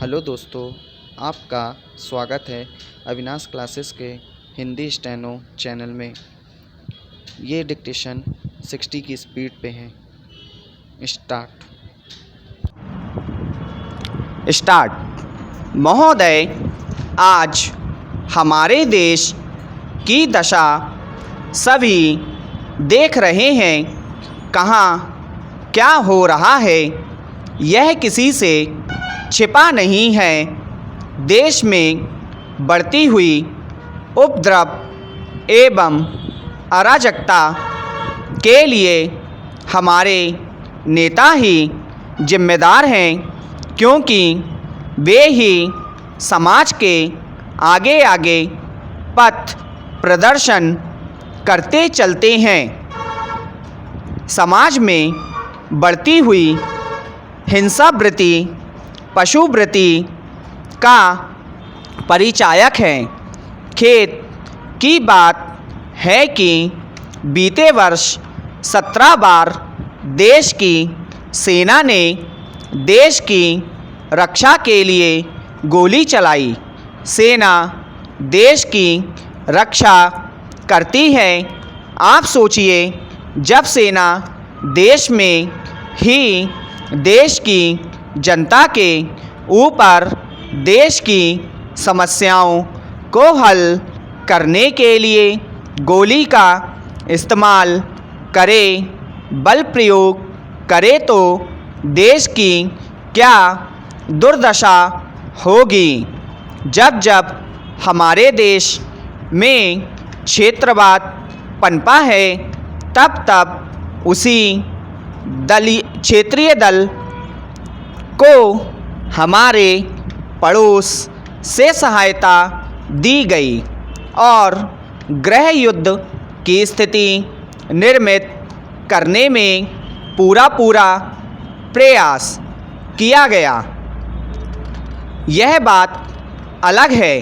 Hello दोस्तों, आपका स्वागत है अविनाश क्लासेस के हिंदी स्टेनो चैनल में। ये डिक्टेशन 60 की स्पीड पे है। स्टार्ट। महोदय, आज हमारे देश की दशा सभी देख रहे हैं। कहाँ क्या हो रहा है यह किसी से छिपा नहीं है। देश में बढ़ती हुई उपद्रव एवं अराजकता के लिए हमारे नेता ही जिम्मेदार हैं, क्योंकि वे ही समाज के आगे आगे पथ प्रदर्शन करते चलते हैं। समाज में बढ़ती हुई हिंसावृत्ति पशुवृत्ति का परिचायक है। खेद की बात है कि बीते वर्ष 17 बार देश की सेना ने देश की रक्षा के लिए गोली चलाई। सेना देश की रक्षा करती है। आप सोचिए, जब सेना देश में ही देश की जनता के ऊपर देश की समस्याओं को हल करने के लिए गोली का इस्तेमाल करे, बल प्रयोग करे, तो देश की क्या दुर्दशा होगी। जब जब हमारे देश में क्षेत्रवाद पनपा है, तब तब उसी क्षेत्रीय दल को हमारे पड़ोस से सहायता दी गई और गृह युद्ध की स्थिति निर्मित करने में पूरा प्रयास किया गया। यह बात अलग है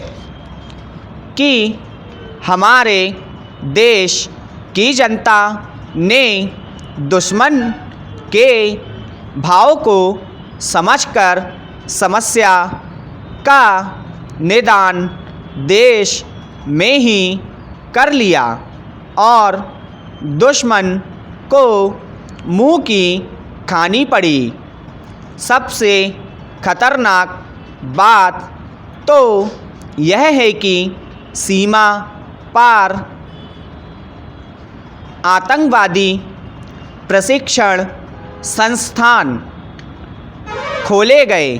कि हमारे देश की जनता ने दुश्मन के भाव को समझकर समस्या का निदान देश में ही कर लिया और दुश्मन को मुंह की खानी पड़ी। सबसे खतरनाक बात तो यह है कि सीमा पार आतंकवादी प्रशिक्षण संस्थान खोले गए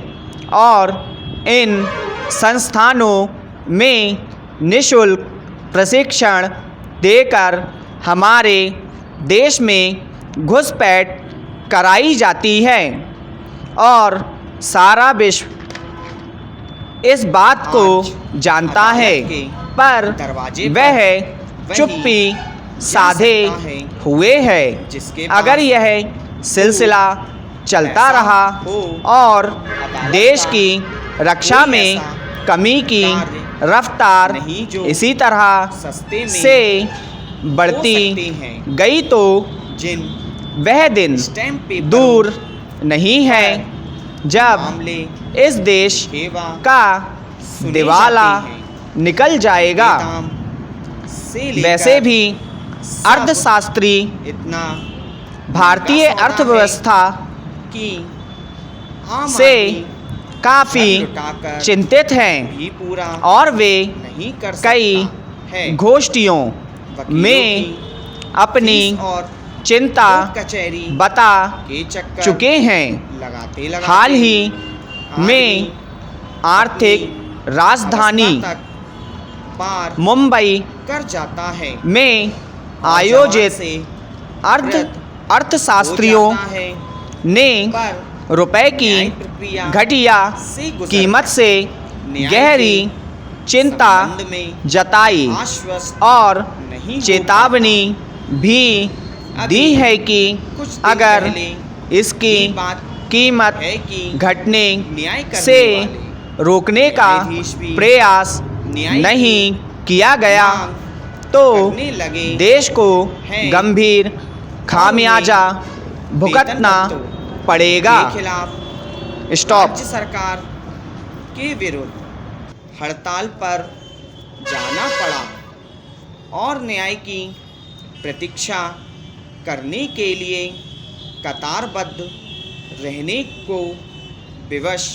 और इन संस्थानों में निःशुल्क प्रशिक्षण देकर हमारे देश में घुसपैठ कराई जाती है और सारा विश्व इस बात को जानता है, पर वह चुप्पी साधे हुए है। अगर यह सिलसिला चलता रहा और देश की रक्षा में कमी की रफ्तार इसी तरह से बढ़ती गई, तो वह दिन दूर नहीं है जब इस देश का दिवाला निकल जाएगा। वैसे भी अर्थशास्त्री भारतीय अर्थव्यवस्था से काफ़ी चिंतित हैं और वे कई गोष्ठियों में अपनी चिंता बता चुके हैं। हाल ही में आर्थिक राजधानी मुंबई में आयोजित अर्थशास्त्रियों ने रुपए की घटिया कीमत से गहरी चिंता जताई और चेतावनी भी दी है कि अगर इसकी कीमत घटने से रोकने का प्रयास नहीं किया गया तो देश को गंभीर खामियाजा भुगतना पड़ेगा। स्टॉप। राज्य सरकार के विरुद्ध हड़ताल पर जाना पड़ा और न्याय की प्रतीक्षा करने के लिए कतारबद्ध रहने को विवश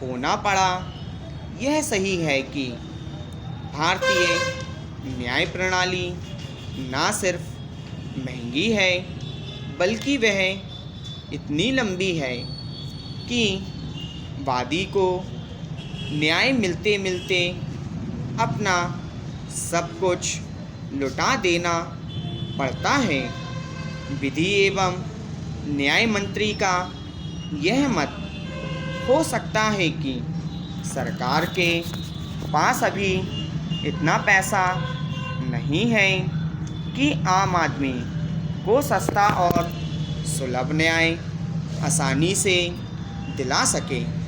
होना पड़ा। यह सही है कि भारतीय न्याय प्रणाली ना सिर्फ महंगी है बल्कि वह इतनी लंबी है कि वादी को न्याय मिलते मिलते अपना सब कुछ लुटा देना पड़ता है। विधि एवं न्याय मंत्री का यह मत हो सकता है कि सरकार के पास अभी इतना पैसा नहीं है कि आम आदमी को सस्ता और सुलभ न्याय आसानी से दिला सके।